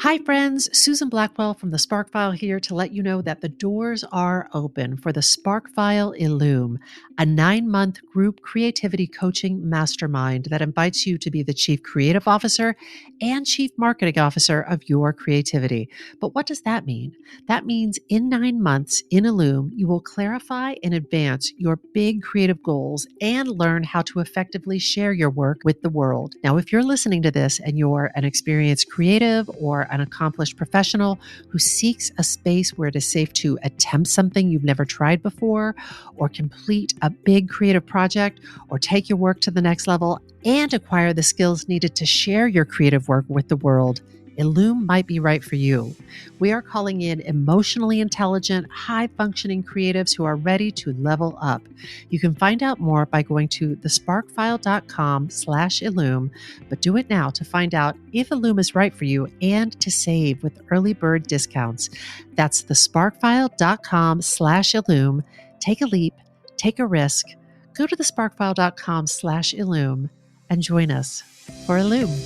Hi, friends. Susan Blackwell from the Spark File here to let you know that the doors are open for the Spark File Illume, a 9-month group creativity coaching mastermind that invites you to be the Chief Creative Officer and Chief Marketing Officer of your creativity. But what does that mean? That means in 9 months in Illume, you will clarify and advance your big creative goals and learn how to effectively share your work with the world. Now, if you're listening to this and you're an experienced creative or an accomplished professional who seeks a space where it is safe to attempt something you've never tried before, or complete a big creative project, or take your work to the next level and acquire the skills needed to share your creative work with the world, Illume might be right for you. We are calling in emotionally intelligent, high-functioning creatives who are ready to level up. You can find out more by going to thesparkfile.com/Illume, but do it now to find out if Illume is right for you and to save with early bird discounts. That's thesparkfile.com/Illume. Take a leap, take a risk. Go to thesparkfile.com/Illume and join us for Illume.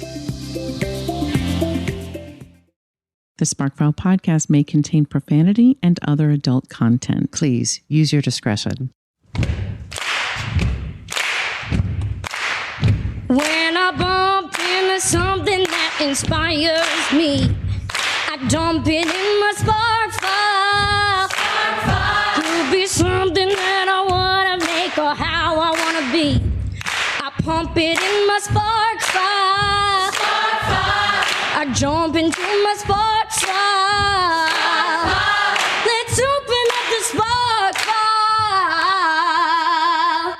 The SparkFile podcast may contain profanity and other adult content. Please use your discretion. When I bump into something that inspires me, I dump it in my spark file. Could be something that I want to make or how I want to be. I pump it in my spark file. I jump into my spark file. Let's open up the spark file.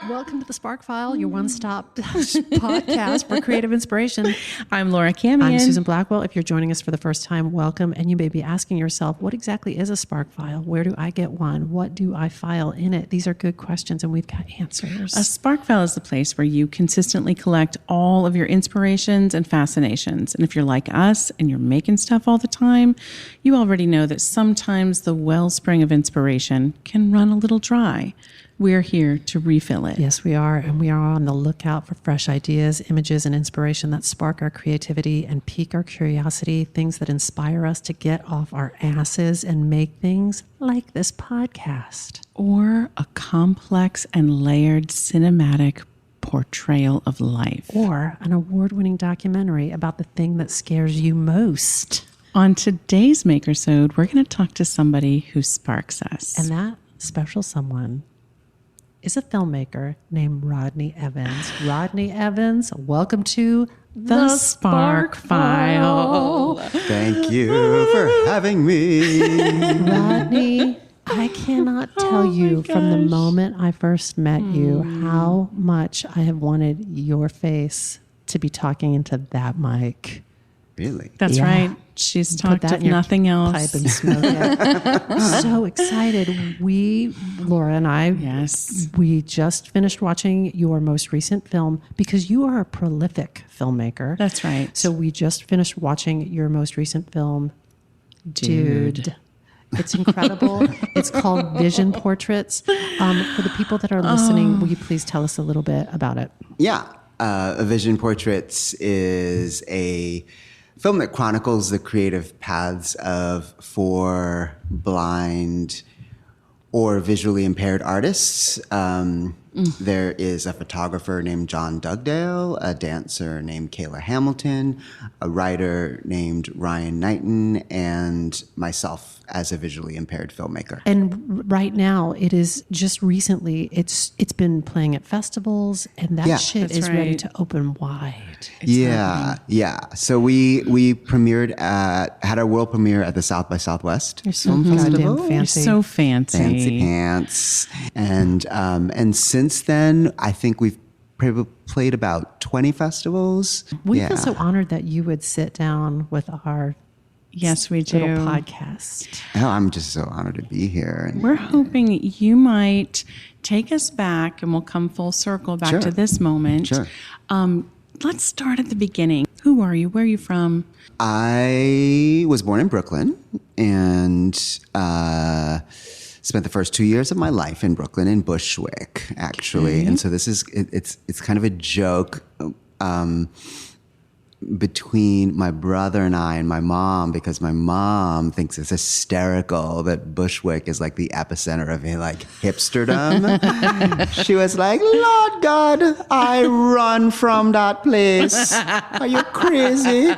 Welcome to the Spark File, your one-stop podcast for creative inspiration. I'm Laura Camion. I'm Susan Blackwell. If you're joining us for the first time, welcome. And you may be asking yourself, what exactly is a Spark File? Where do I get one? What do I file in it? These are good questions, and we've got answers. A Spark File is the place where you consistently collect all of your inspirations and fascinations. And if you're like us and you're making stuff all the time, you already know that sometimes the wellspring of inspiration can run a little dry. We're here to refill it. Yes, we are. And we are on the lookout for fresh ideas, images, and inspiration that spark our creativity and pique our curiosity, things that inspire us to get off our asses and make things like this podcast. Or a complex and layered cinematic portrayal of life. Or an award-winning documentary about the thing that scares you most. On today's Makersode, we're going to talk to somebody who sparks us. And that special someone is a filmmaker named Rodney Evans. Rodney Evans, welcome to the Spark File. Thank you for having me. Rodney, I cannot tell you from the moment I first met you how much I have wanted your face to be talking into that mic. Really? That's right. She's talked of nothing else. Pipe and smoke it. So excited. Laura and I, we just finished watching your most recent film because you are a prolific filmmaker. That's right. So we just finished watching your most recent film, Dude. It's incredible. It's called Vision Portraits. For the people that are listening, will you please tell us a little bit about it? Yeah. Vision Portraits is a film that chronicles the creative paths of 4 blind or visually impaired artists. There is a photographer named John Dugdale, a dancer named Kayla Hamilton, a writer named Ryan Knighton, and myself as a visually impaired filmmaker. And right now, it is just recently, it's been playing at festivals, and that shit is ready to open wide. Yeah. So we premiered had our world premiere at the South by Southwest Film Festival. Goddamn fancy. You're so fancy. Fancy pants. And since then, I think we've played about 20 festivals. We feel so honored that you would sit down with our little podcast. Oh, I'm just so honored to be here. We're hoping you might take us back, and we'll come full circle back to this moment. Sure. Let's start at the beginning. Who are you? Where are you from? I was born in Brooklyn and spent the first 2 years of my life in Brooklyn in Bushwick, actually. Okay. And so this is, it's kind of a joke. between my brother and I and my mom, because my mom thinks it's hysterical that Bushwick is like the epicenter of like hipsterdom. She was like, Lord God, I run from that place. Are you crazy?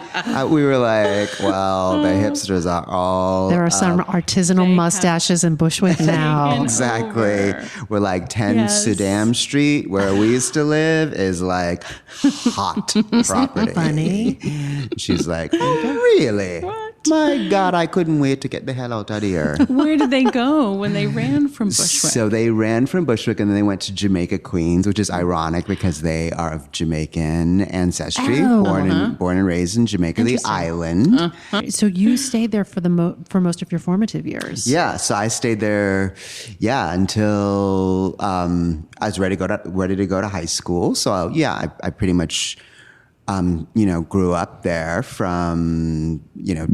We were like, well, the hipsters are all... There are some artisanal mustaches in Bushwick now. Exactly. We're like 10 Saddam Street, where we used to live, is like hot property. Funny. She's like, really? What? My God, I couldn't wait to get the hell out of here. Where did they go when they ran from Bushwick? So they ran from Bushwick and then they went to Jamaica, Queens, which is ironic because they are of Jamaican ancestry, born and raised in Jamaica, the island. So you stayed there for most of your formative years. Yeah, so I stayed there, until I was ready to go to high school. So I pretty much, grew up there from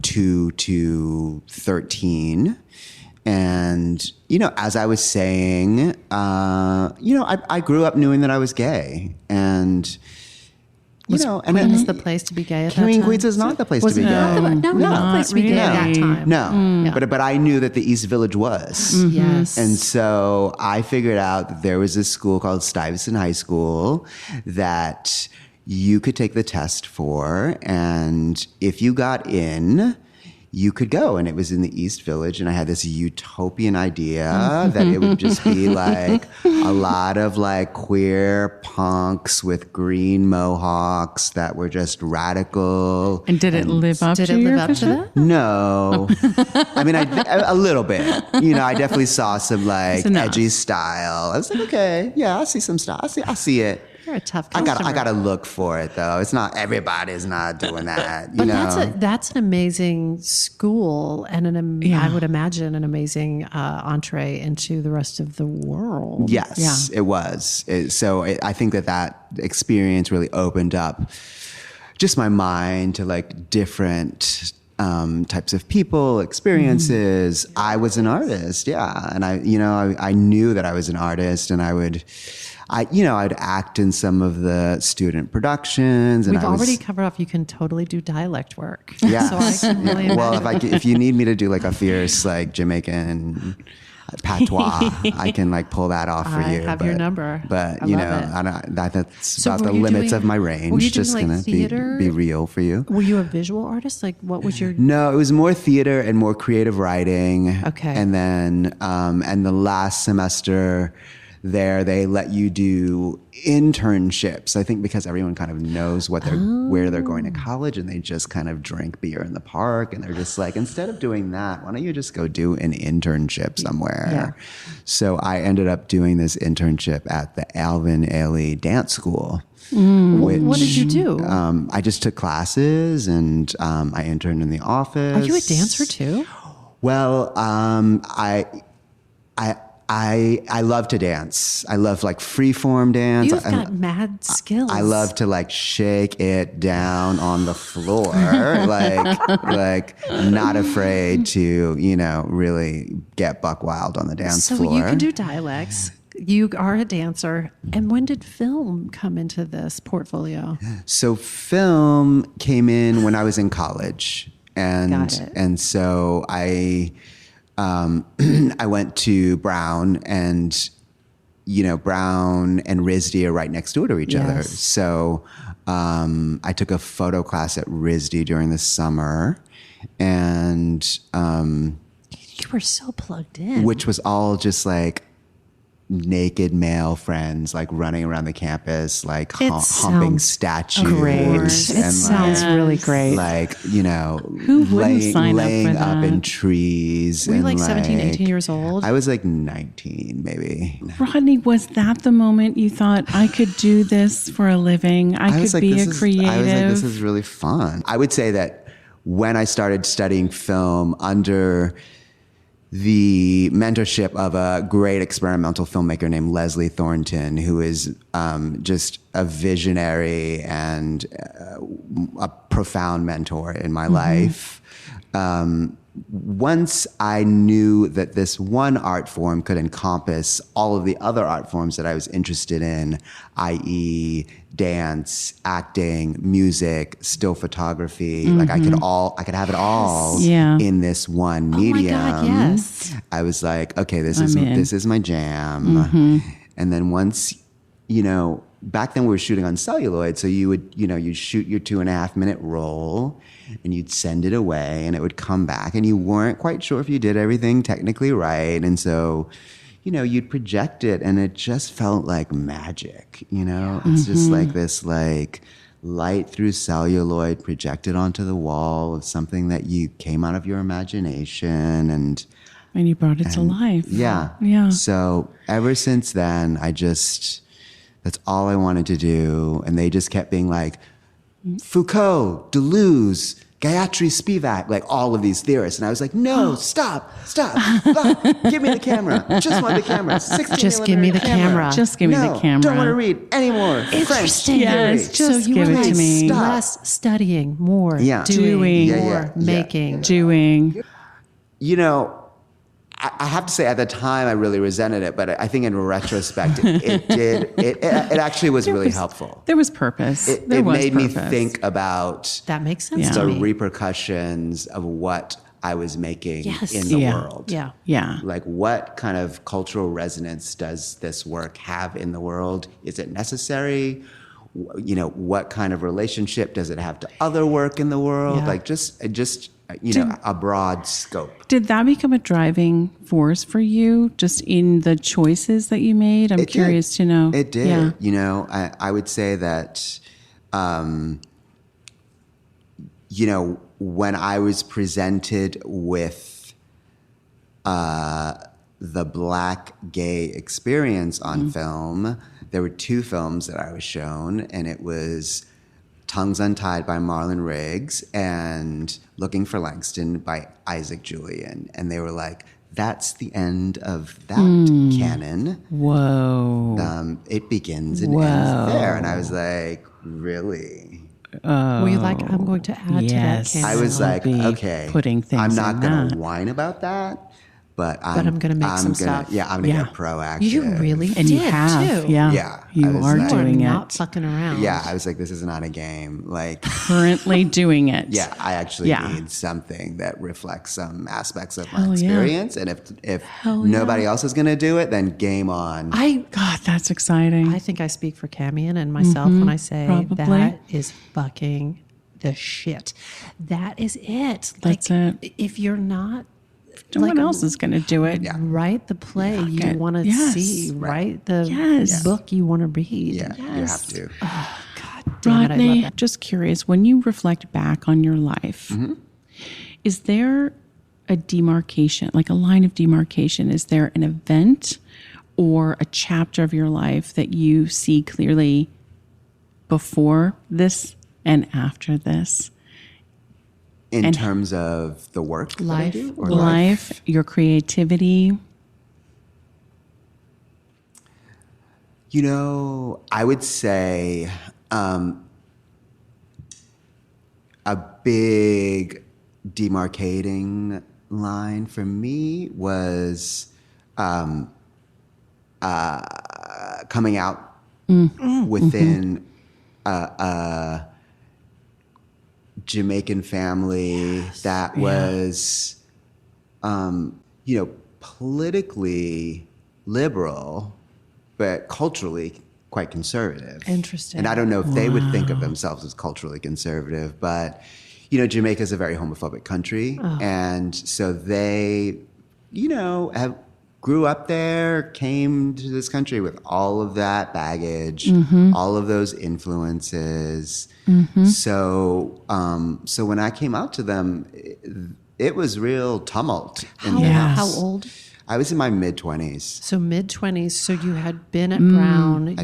2 to 13. And, as I was saying, I grew up knowing that I was gay. And, Queens the place to be gay at that time? Queens is not the place to be gay. No, not the place to be gay at that time. No, but I knew that the East Village was. Mm-hmm. Yes. And so I figured out that there was this school called Stuyvesant High School that you could take the test for, and if you got in, you could go. And it was in the East Village, and I had this utopian idea that it would just be like a lot of like queer punks with green mohawks that were just radical. And did it live up to that? No. I mean, a little bit. I definitely saw some like edgy style. I was like, okay, yeah, I see some style. I see it. You're a tough customer. I gotta look for it though. It's not, everybody's not doing that. But that's an amazing school, and I would imagine an amazing entree into the rest of the world. Yes, it was. I think that experience really opened up just my mind to like different types of people, experiences. I was an artist, and I knew that I was an artist, and I'd act in some of the student productions. And We've already covered off, you can totally do dialect work. Yeah. So I can really imagine. Well, if you need me to do like a fierce like Jamaican patois, I can like pull that off for you. I have your number. But that's So about the were you limits doing- of my were range. you Just doing, like, gonna theater? be real for you. Were you a visual artist? Like, what was your... No, it was more theater and more creative writing. Okay. And then, and the last semester there, they let you do internships. I think because everyone kind of knows where they're going to college, and they just kind of drink beer in the park, and they're just like, instead of doing that, why don't you just go do an internship somewhere? Yeah. So I ended up doing this internship at the Alvin Ailey Dance School. What did you do? I just took classes, and I interned in the office. Are you a dancer too? Well, I love to dance. I love like freeform dance. You've got mad skills. I love to like shake it down on the floor, like not afraid to, really get buck wild on the dance floor. So you can do dialects. You are a dancer. And when did film come into this portfolio? So film came in when I was in college. Got it. And so I went to Brown, and Brown and RISD are right next door to each other. So I took a photo class at RISD during the summer, and You were so plugged in. which was all just like naked male friends like running around the campus like humping statues. great. And It sounds really great. Like, Who wouldn't sign up for laying up that? in trees. Were you and like 17, 18 years old? I was like 19 maybe. Rodney, was that the moment you thought, I could do this for a living? I was could like, be a this creative? I was like, this is really fun. I would say that when I started studying film under the mentorship of a great experimental filmmaker named Leslie Thornton, who is just a visionary and a profound mentor in my life. once I knew that this one art form could encompass all of the other art forms that I was interested in, i.e. dance, acting, music, still photography, like I could have it all in this one medium. Oh my God, yes. I was like, okay, this is my jam. And then once, back then we were shooting on celluloid, so you'd shoot your 2.5 minute roll and you'd send it away and it would come back and you weren't quite sure if you did everything technically right. And so, you'd project it and it just felt like magic, It's just like this light through celluloid projected onto the wall of something that you came out of your imagination and you brought it to life. Yeah. So ever since then, that's all I wanted to do. And they just kept being like, Foucault, Deleuze, Gayatri Spivak, like all of these theorists. And I was like, no, stop. Give me the camera. Just want the camera. 16 Just give me the camera. Just give me the camera. Don't want to read anymore. Interesting. Yes, just give it to me. Less studying, more doing, Doing. more making. Doing. I have to say, at the time, I really resented it, but I think in retrospect, it actually was really helpful. There was purpose. It made me think about That makes sense the to me. repercussions of what I was making in the world. Yeah. Like, what kind of cultural resonance does this work have in the world? Is it necessary? What kind of relationship does it have to other work in the world? Yeah. Like, just a broad scope. Did that become a driving force for you, just in the choices that you made? I'm curious to know. It did. Yeah. I would say that, when I was presented with the Black gay experience on film, there were 2 films that I was shown, and it was Tongues Untied by Marlon Riggs and Looking for Langston by Isaac Julian. And they were like, that's the end of that canon. Whoa. It begins and ends there. And I was like, really? Were you like, I'm going to add to that canon? I was like, okay, putting things I'm not in going to that. whine about that. But I'm going to make some stuff. Yeah, I'm going to get proactive. You really And did, you have. too. Yeah. Yeah, You I was are like- doing You are it. not fucking around. Yeah, I was like, this is not a game. Like, Currently doing it. yeah, I actually need something that reflects some aspects of my experience. And if nobody else is going to do it, then game on. God, that's exciting. I think I speak for Camion and myself when I say probably. that is fucking the shit. That is it. That's it. If you're not, No one else is going to do it. write the play you want to see, write the book you want to read. Yeah, you have to. God damn it, I love Rodney, that. just curious, when you reflect back on your life, is there a demarcation, like a line of demarcation? Is there an event or a chapter of your life that you see clearly before this and after this? In terms of the work that I Life. do? Or Life, your creativity. I would say a big demarcating line for me was coming out within a Jamaican family that was, politically liberal, but culturally quite conservative. Interesting. And I don't know if they would think of themselves as culturally conservative, but, Jamaica is a very homophobic country. And so they, grew up there, came to this country with all of that baggage, all of those influences. So when I came out to them, it was real tumult in the house. How old? I was in my mid-20s. So mid-20s. So you had been at Brown.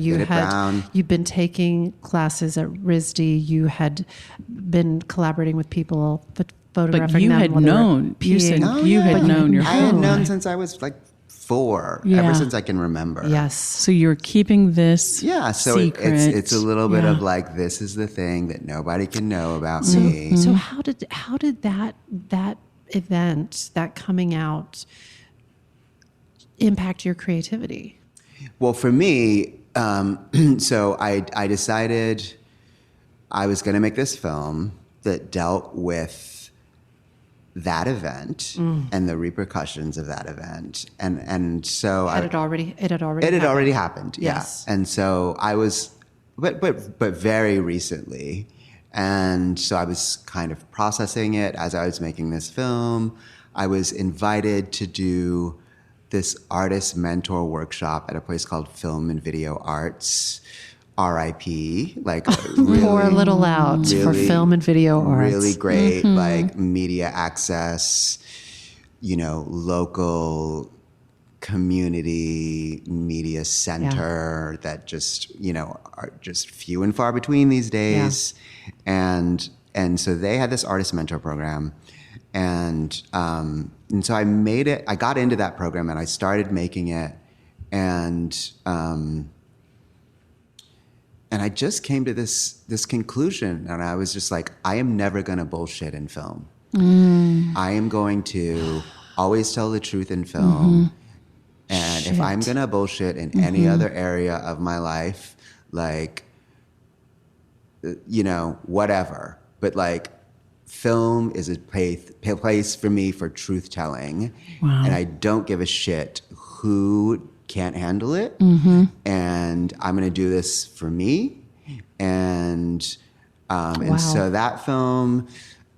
You'd been taking classes at RISD. You had been collaborating with people, photographing But you them had while they were known. You said peeing. you had known your I had whole known life. since I was like 4, Yeah. ever since I can remember. Yes. So you're keeping this Yeah, so secret. it's a little bit of like, this is the thing that nobody can know about me. So how did that event, that coming out, impact your creativity? Well, for me, so I decided I was going to make this film that dealt with that event and the repercussions of that event, and so It had already happened. Yes. Yeah, and so I was, but very recently, and so I was kind of processing it as I was making this film. I was invited to do this artist mentor workshop at a place called Film and Video Arts, RIP, like really, Pour a little out for Film and Video Arts. Really great, like media access, local community media center that just, are just few and far between these days. Yeah. And so they had this artist mentor program. And so I got into that program and I started making it. And I just came to this conclusion, and I was just like, I am never going to bullshit in film. I am going to always tell the truth in film. And if I'm going to bullshit in any other area of my life, like, whatever. But like, film is a place for me for truth telling. Wow. And I don't give a shit who can't handle it. And I'm going to do this for me. And so that film,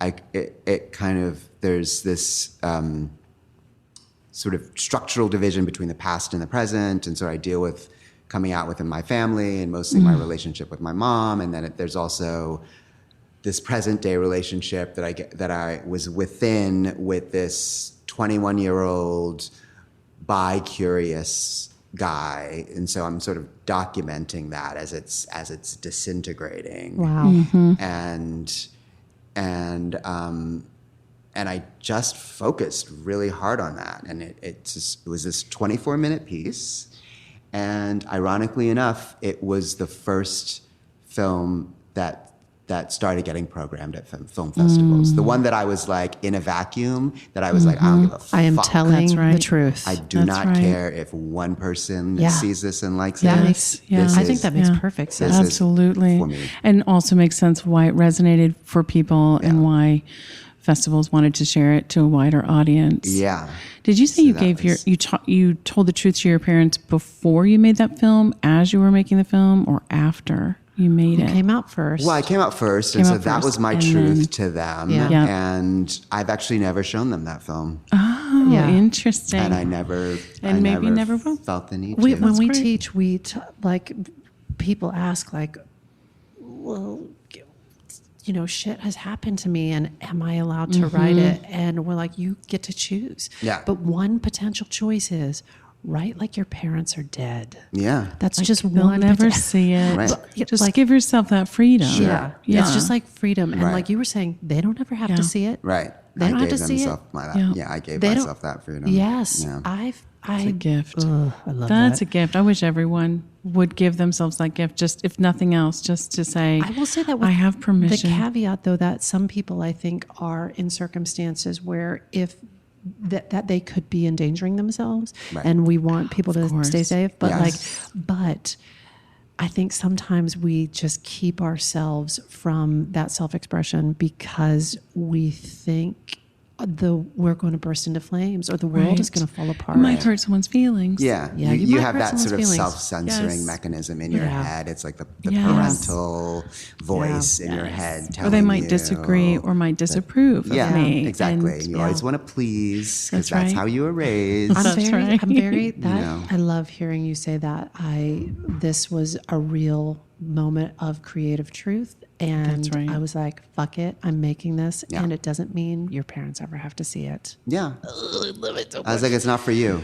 it kind of, there's this sort of structural division between the past and the present. And so I deal with coming out within my family and mostly my relationship with my mom. And then there's also this present day relationship that I was within with this 21-year-old bi-curious guy, and so I'm sort of documenting that as it's disintegrating. Wow. And I just focused really hard on that, and it was this 24-minute piece, and ironically enough, it was the first film that started getting programmed at film festivals. The one that I was like in a vacuum, that I was like, I don't give a fuck. I am telling the truth. I do not care if one person sees this and likes it. I think that makes perfect sense. Absolutely. For me. And also makes sense why it resonated for people and why festivals wanted to share it to a wider audience. Yeah. Did you say you told the truth to your parents before you made that film, as you were making the film, or after you made it? Came out first. Well, I came out first, and so that was my truth to them. Yeah. And I've actually never shown them that film. Oh, interesting. And I never will. felt the need to. When we teach, like, people ask, like, well, shit has happened to me, and am I allowed to write it? And we're like, you get to choose. Yeah. But one potential choice is write like your parents are dead. Yeah. That's like, just they'll one. never see it. Right. Just like, give yourself that freedom. Yeah. It's just like freedom. And Right. like you were saying, they don't ever have to see it. Right. They don't have to see it. I gave myself that freedom. Yes. Yeah. It's a gift. I love That's that. a gift. I wish everyone would give themselves that gift, just if nothing else, just to say, I will say that with I have permission. The caveat, though, that some people, I think, are in circumstances where if that they could be endangering themselves, and we want people to stay safe. But but I think sometimes we just keep ourselves from that self-expression because we think we're going to burst into flames, or the world is going to fall apart. It might hurt someone's feelings. Yeah, you have that sort of self-censoring mechanism in your head. It's like the parental voice in your head telling you. Or they might disagree or might disapprove of me. Exactly. You always want to please because that's how you were raised. I'm very I love hearing you say that. This was a real moment of creative truth. And I was like, fuck it, I'm making this. Yeah. And it doesn't mean your parents ever have to see it. Yeah. I love it so much. I was like, it's not for you.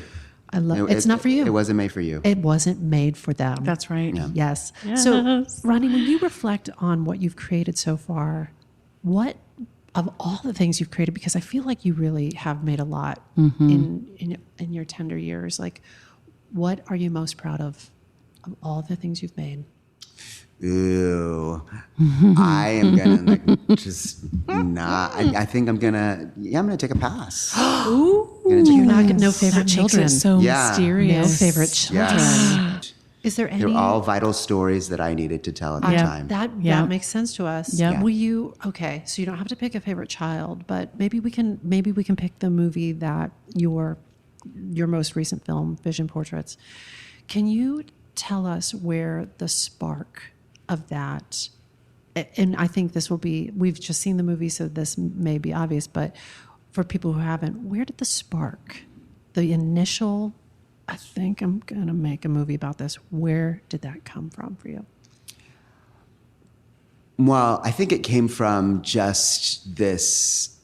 I love it. It's not for you. It wasn't made for you. It wasn't made for them. That's right. Yeah. Yes. So, Rodney, when you reflect on what you've created so far, what of all the things you've created, because I feel like you really have made a lot in your tender years, like, what are you most proud of all the things you've made? Ooh, I am gonna just not. I think I'm gonna take a pass. Ooh, You're not no favorite that children. Makes it so Yeah. mysterious. No favorite children. Yes. Is there any? They're all vital stories that I needed to tell at the Yeah. time. That makes sense to us. Yep. Will you? Okay, so you don't have to pick a favorite child, but maybe we can pick the movie that your most recent film, Vision Portraits. Can you tell us where the spark of that? And I think this will be. We've just seen the movie, so this may be obvious, but for people who haven't, where did the spark, the initial? I think I'm going to make a movie about this. Where did that come from for you? Well, I think it came from just this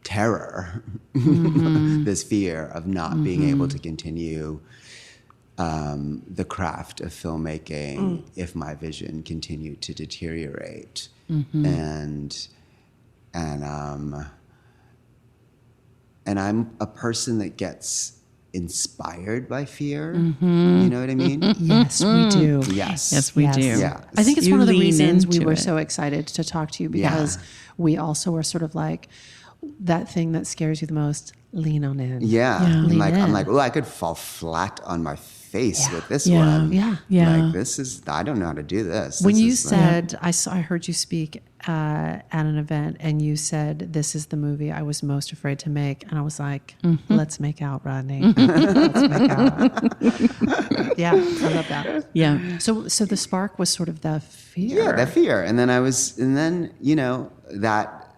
terror, this fear of not being able to continue the craft of filmmaking if my vision continued to deteriorate. And I'm a person that gets inspired by fear. You know what I mean? Yes, we do. Yes. Yes, we do. Yeah. I think it's You one of the lean reasons we into were it. so excited to talk to you because we also are sort of like that thing that scares you the most. Lean on in. Yeah. Lean I'm in. like, oh, I could fall flat on my face with this Yeah. one. Yeah. Yeah. Like I don't know how to do this. When This you is said, I heard you speak at an event, and you said, "This is the movie I was most afraid to make," and I was like, "Let's make out, Rodney. Let's make out." Yeah, I love that. Yeah. So the spark was sort of the fear. yeah, that fear. And then that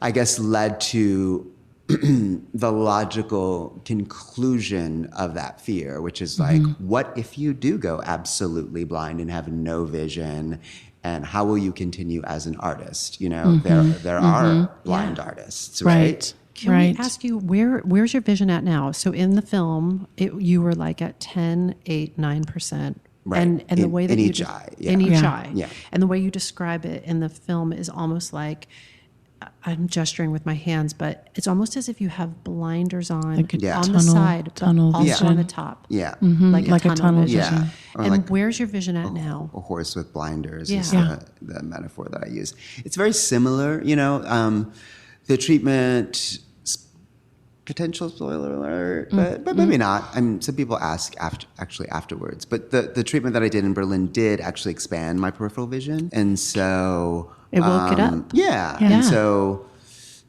I guess led to the logical conclusion of that fear, which is like, what if you do go absolutely blind and have no vision? And how will you continue as an artist? You know, there are blind artists, right? Can we ask you where's your vision at now? So in the film, you were like at 10, 8, 9%. Right. And the way that in you each eye. Yeah. in each Yeah. eye. Yeah. And the way you describe it in the film is almost like, I'm gesturing with my hands, but it's almost as if you have blinders on Like a on the tunnel- side, tunnel but also vision. on the top. Yeah. Like a tunnel vision. Yeah. Or And like where's your vision at now? a horse with blinders Yeah. is Yeah. the metaphor that I use. It's very similar, the treatment, potential spoiler alert, but maybe not. I mean, some people ask afterwards. But the treatment that I did in Berlin did actually expand my peripheral vision. And so... It woke it up. Yeah. Yeah. And so...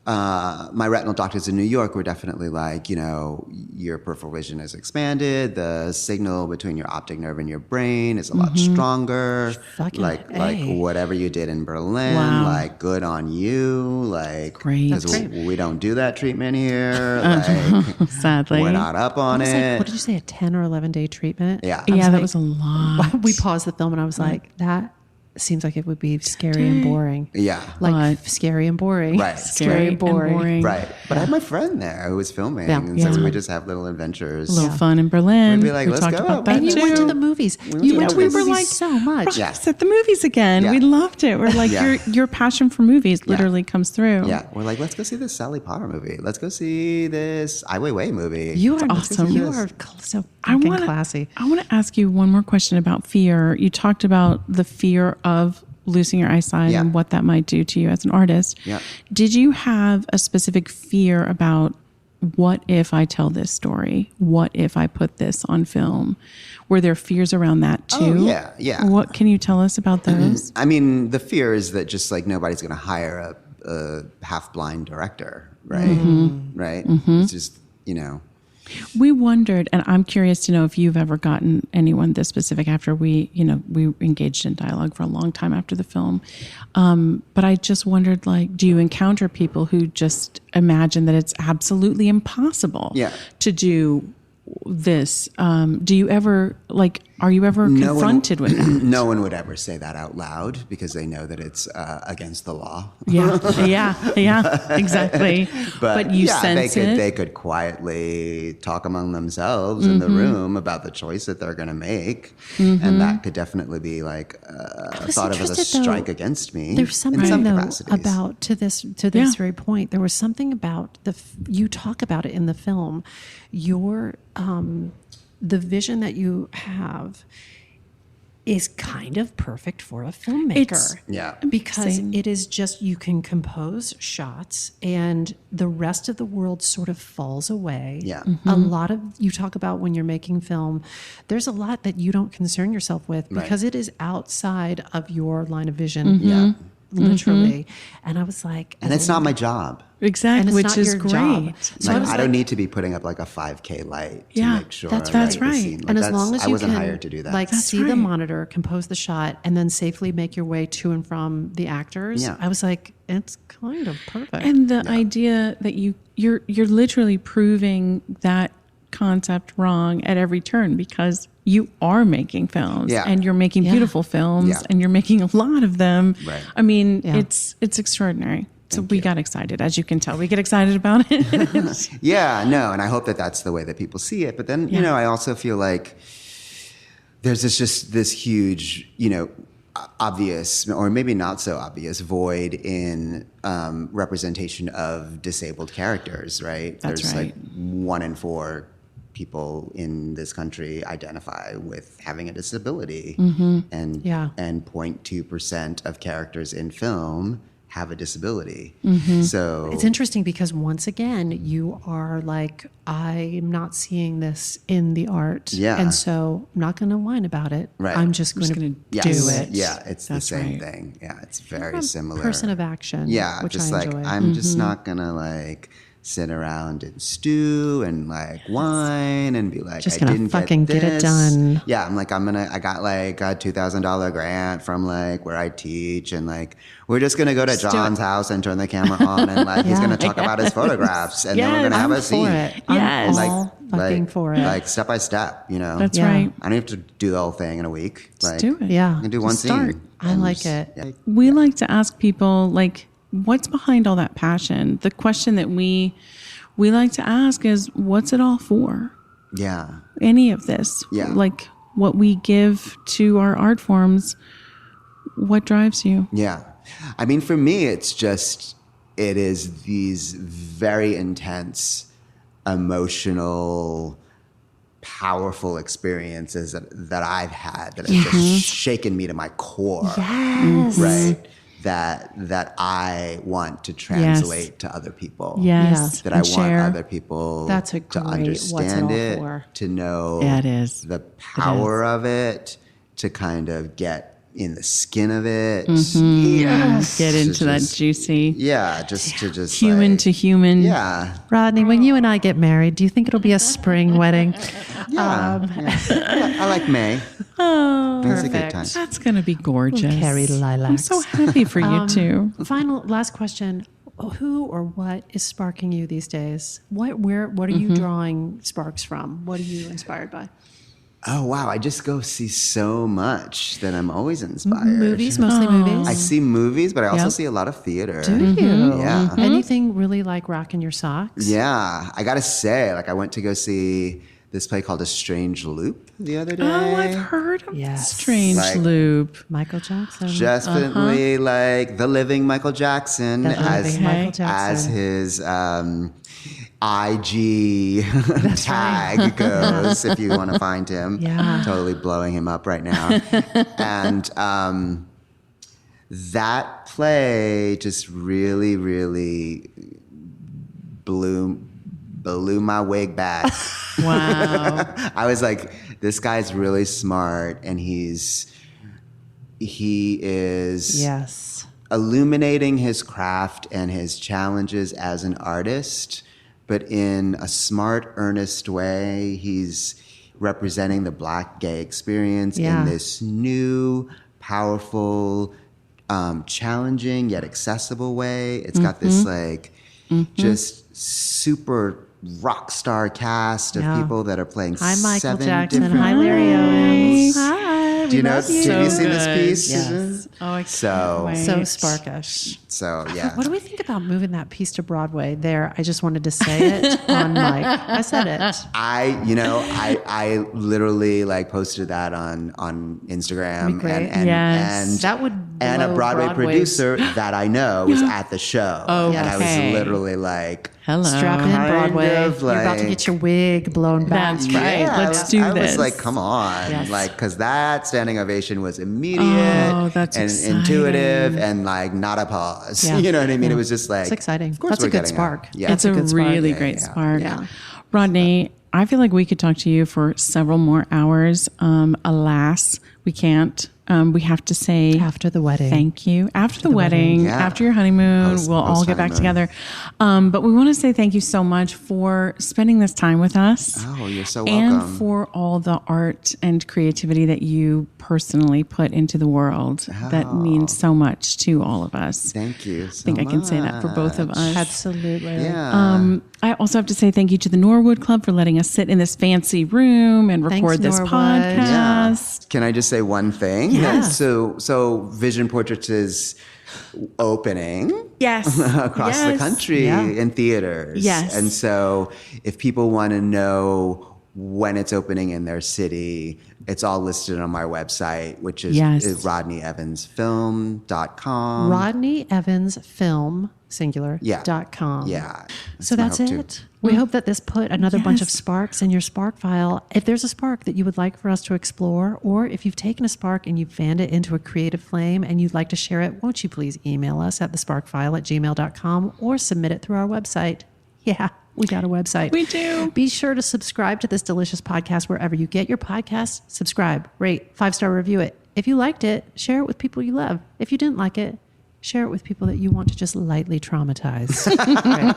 my retinal doctors in New York were definitely like, your peripheral vision is expanded. The signal between your optic nerve and your brain is a lot stronger. Fucking like A. whatever you did in Berlin, Wow. like good on you. Like, Great. 'cause That's great. we don't do that treatment here. Like, Sadly. we're not up on It was it. like, what did you say, a 10 or 11 day treatment? Yeah. I Yeah, that like- was a lot. We paused the film and I was like, that seems like it would be scary and boring. Yeah. Like But- scary and boring. Right. Scary and boring. Right. But I had my friend there who was filming. Yeah. And so Yeah. we would just have little adventures. A little fun in Berlin. We'd be like, we let's talked go. about that And you too. went to the movies. went You to went the to the movies. movies so much. Yeah. At the movies again. Yeah. We loved it. We're like, Yeah. your passion for movies literally comes through. Yeah. We're like, let's go see this Sally Potter movie. Let's go see this Ai Weiwei movie. You are awesome. You Yes. are so fucking classy. I want to ask you one more question about fear. You talked about the fear of losing your eyesight Yeah. and what that might do to you as an artist. Yeah. Did you have a specific fear about what if I tell this story? What if I put this on film? Were there fears around that too? Oh, yeah, yeah. What can you tell us about those? I mean, the fear is that just like nobody's going to hire a half-blind director, right? Right? It's just, We wondered, and I'm curious to know if you've ever gotten anyone this specific after we engaged in dialogue for a long time after the film. But I just wondered, like, do you encounter people who just imagine that it's absolutely impossible Yeah. to do this? Do you ever, are you ever confronted with that? No one would ever say that out loud because they know that it's against the law. Yeah, exactly. But you sense it. They could quietly talk among themselves in the room about the choice that they're going to make, and that could definitely be like thought of as a interested, though, strike against me. There's in something some though capacities. about to this Yeah. very point. There was something about you talk about it in the film. Your the vision that you have is kind of perfect for a filmmaker. Yeah. Because Same. it is just, you can compose shots and the rest of the world sort of falls away. Yeah. A lot of, you talk about when you're making film, there's a lot that you don't concern yourself with because it is outside of your line of vision. Yeah. Literally. And I was like, And it's not my job. Exactly, and it's which not is your great. job. So Like, was I don't need to be putting up like a 5K light to Yeah, make sure that's I right. write the scene. Like, and as long as I you wasn't can hired to do that. like That's see the right. monitor, compose the shot, and then safely make your way to and from the actors, Yeah. I was like, it's kind of perfect. And the idea that you're literally proving that concept wrong at every turn because you are making films Yeah. and you're making beautiful films Yeah. and you're making a lot of them. Right. I mean, Yeah. it's extraordinary. So we got excited, as you can tell. We get excited about it. Yeah, no, and I hope that that's the way that people see it. But then, you know, I also feel like there's this huge, you know, obvious or maybe not so obvious void in representation of disabled characters, right? That's There's right. like 1 in 4 people in this country identify with having a disability, and 0.2% of characters in film have a disability. So It's interesting because once again, you are like, I'm not seeing this in the art. Yeah. And so I'm not going to whine about it. Right. I'm just going to gonna do yes, it. yeah, it's That's the same right. thing. Yeah, it's very I'm a similar. person of action. Yeah, which just I like enjoy. I'm just not gonna like sit around and stew and like whine and be like, Just I gonna didn't fucking get it this. done. Yeah, I'm like I got like a $2,000 grant from like where I teach, and like we're just gonna go to do John's house and turn the camera on, and like he's gonna talk about his photographs, and then we're gonna have I'm a scene. for it. I'm Yes. all fucking for it. Like step by step, you know. That's Yeah. right. I don't have to do the whole thing in a week. Like, do it. Yeah. I can do one Just start. scene. I and like just- it. yeah. We like to ask people, like, what's behind all that passion? The question that we like to ask is, what's it all for? Yeah. Any of this. Yeah. Like, what we give to our art forms, what drives you? Yeah. I mean, for me, it is these very intense, emotional, powerful experiences that I've had that have just shaken me to my core. Yes. Right. That I want to translate to other people. Yes. That and I share. want other people That's a to great understand what's it all it, for. to know Yeah, it is. the power of it, to kind of get in the skin of it. Get into that just- juicy Just to just human like, to human. yeah, Rodney, when you and I get married, do you think it'll be a spring wedding? yeah. I like May. Oh, It's a good perfect. time. that's going to be gorgeous. Carry lilacs. I'm so happy for you too. Final last question. Who or what is sparking you these days? What are you drawing sparks from? What are you inspired by? Oh wow! I just go see so much that I'm always inspired. Movies, mostly movies. I see movies, but I also Yep. see a lot of theater. Do you? Yeah. Anything really like rocking your socks? Yeah, I gotta say, like I went to go see this play called A Strange Loop the other day. Oh, I've heard of Yes. Strange Like- Loop. Michael Jackson. Definitely like the living Michael Jackson The as living Michael as Jackson. his IG tag goes, if you want to find him. Yeah. Totally blowing him up right now. And that play just really, really blew my wig back. Wow. I was like, this guy's really smart, and he is Yes. illuminating his craft and his challenges as an artist, but in a smart, earnest way. He's representing the Black gay experience Yeah. in this new, powerful, challenging yet accessible way. It's got this like just super rock star cast of Yeah. people that are playing Hi, Michael 7 Jackson. different Hi, Larry Owens. roles. Hi. Do you know? love Did So you see this good. piece? Yes. Susan? Oh, I can't So- wait. So sparkish. So yeah. What do we think about moving that piece to Broadway? There, I just wanted to say it on mic. I said it. I literally like posted that on Instagram, Great. and Yes. That would and a blow Broadway Broadway's- producer that I know was at the show. Oh, and I okay. was literally like, Hello. Strap in, Kind Broadway. of You're about to like- get your wig blown back. That's right. Let's do I this. was like, come on. Yes. Like, because that standing ovation was immediate Oh, that's and exciting. intuitive and like not a pause. Yeah. You know what I mean? Yeah. It was just like, It's exciting. Of course That's a we're good getting spark. out. Yeah. It's a good spark. really Yeah, great yeah, spark. yeah. Rodney, I feel like we could talk to you for several more hours. Alas, we can't. We have to say After the wedding. thank you. After the wedding, Yeah. after your honeymoon, we'll all get back Post-honeymoon. together. But we want to say thank you so much for spending this time with us. Oh, you're so And welcome. for all the art and creativity that you personally put into the world. That means so much to all of us. Thank you. I think I can say that for both of us. Absolutely. Yeah. I also have to say thank you to the Norwood Club for letting us sit in this fancy room and Thanks, record this Norwood. podcast. Can I just say one thing? Yeah. So Vision Portraits is opening Yes. across the Yes. country Yeah. in theaters. Yes. And so if people want to know when it's opening in their city, it's all listed on my website, which is, Yes. is rodneyevansfilm.com. Rodney Evans Film, singular, Yeah. .com. Yeah. So my that's hope, too. it. We hope that this put another bunch of Yes. sparks in your spark file. If there's a spark that you would like for us to explore, or if you've taken a spark and you've fanned it into a creative flame and you'd like to share it, won't you please email us at thesparkfile@gmail.com or submit it through our website. Yeah, we got a website. We do. Be sure to subscribe to this delicious podcast wherever you get your podcasts. Subscribe, rate, 5-star review it. If you liked it, share it with people you love. If you didn't like it, share it with people that you want to just lightly traumatize. Right.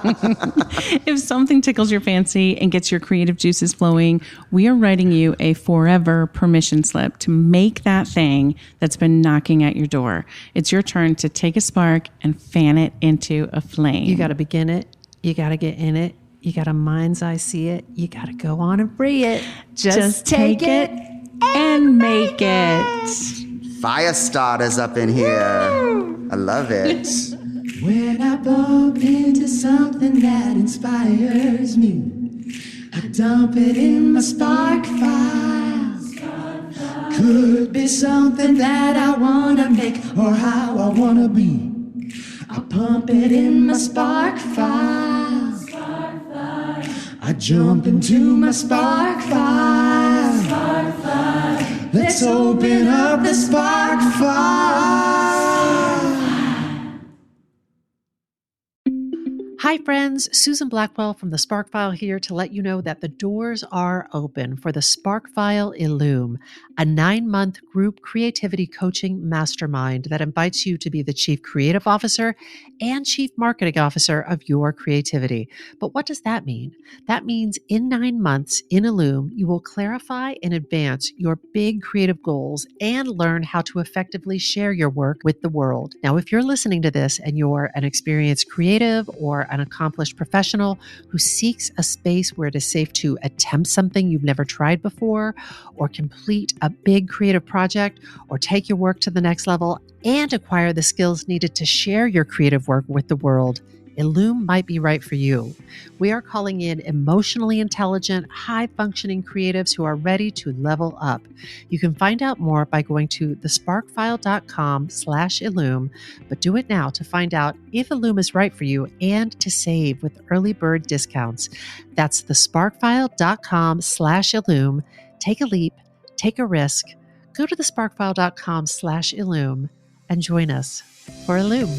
If something tickles your fancy and gets your creative juices flowing, we are writing you a forever permission slip to make that thing that's been knocking at your door. It's your turn to take a spark and fan it into a flame. You got to begin it. You got to get in it. You got to mind's eye see it. You got to go on and free it. Just take it and make it. Fire starters up in here. I love it. When I bump into something that inspires me, I dump it in my spark file. Could be something that I wanna make or how I wanna be. I pump it in my spark file. I jump into my spark file. Let's open up the spark file. Hi, friends. Susan Blackwell from the Spark File here to let you know that the doors are open for the Spark File Illume, a 9-month group creativity coaching mastermind that invites you to be the chief creative officer and chief marketing officer of your creativity. But what does that mean? That means in 9 months in Illume, you will clarify and advance your big creative goals and learn how to effectively share your work with the world. Now, if you're listening to this and you're an experienced creative or an accomplished professional who seeks a space where it is safe to attempt something you've never tried before, or complete a big creative project, or take your work to the next level and acquire the skills needed to share your creative work with the world, Illume might be right for you. We are calling in emotionally intelligent, high-functioning creatives who are ready to level up. You can find out more by going to thesparkfile.com/Illume, but do it now to find out if Illume is right for you and to save with early bird discounts. That's thesparkfile.com/Illume. Take a leap, take a risk. Go to thesparkfile.com/Illume and join us for Illume.